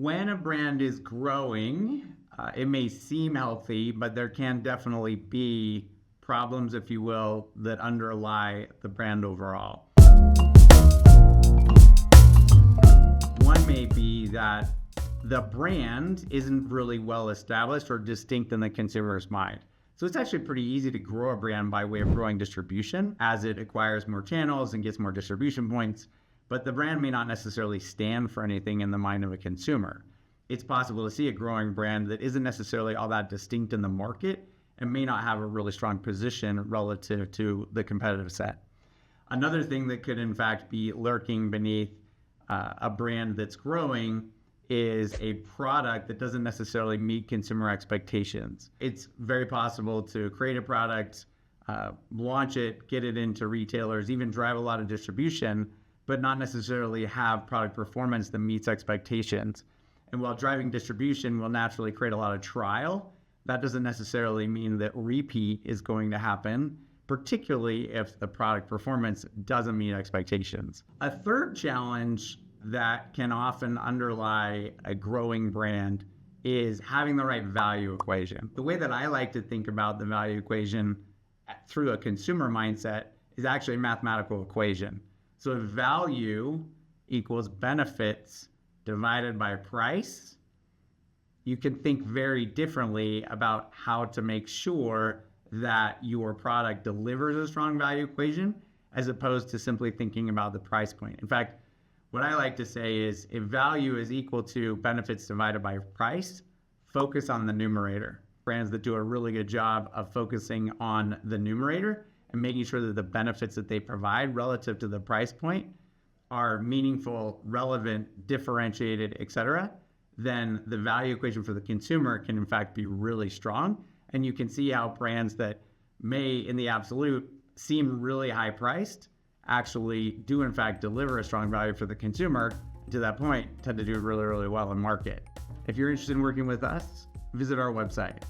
When a brand is growing, it may seem healthy, but there can definitely be problems, if you will, that underlie the brand overall. One may be that the brand isn't really well established or distinct in the consumer's mind. So it's actually pretty easy to grow a brand by way of growing distribution as it acquires more channels and gets more distribution points, but the brand may not necessarily stand for anything in the mind of a consumer. It's possible to see a growing brand that isn't necessarily all that distinct in the market and may not have a really strong position relative to the competitive set. Another thing that could in fact be lurking beneath a brand that's growing is a product that doesn't necessarily meet consumer expectations. It's very possible to create a product, launch it, get it into retailers, even drive a lot of distribution, but not necessarily have product performance that meets expectations. And while driving distribution will naturally create a lot of trial, that doesn't necessarily mean that repeat is going to happen, particularly if the product performance doesn't meet expectations. A third challenge that can often underlie a growing brand is having the right value equation. The way that I like to think about the value equation through a consumer mindset is actually a mathematical equation. So if value equals benefits divided by price, you can think very differently about how to make sure that your product delivers a strong value equation as opposed to simply thinking about the price point. In fact, what I like to say is if value is equal to benefits divided by price, focus on the numerator. Brands that do a really good job of focusing on the numerator and making sure that the benefits that they provide relative to the price point are meaningful, relevant, differentiated, etc., then the value equation for the consumer can in fact be really strong. And you can see how brands that may in the absolute seem really high priced actually do in fact deliver a strong value for the consumer. To that point, tend to do really, really well in market. If you're interested in working with us, visit our website.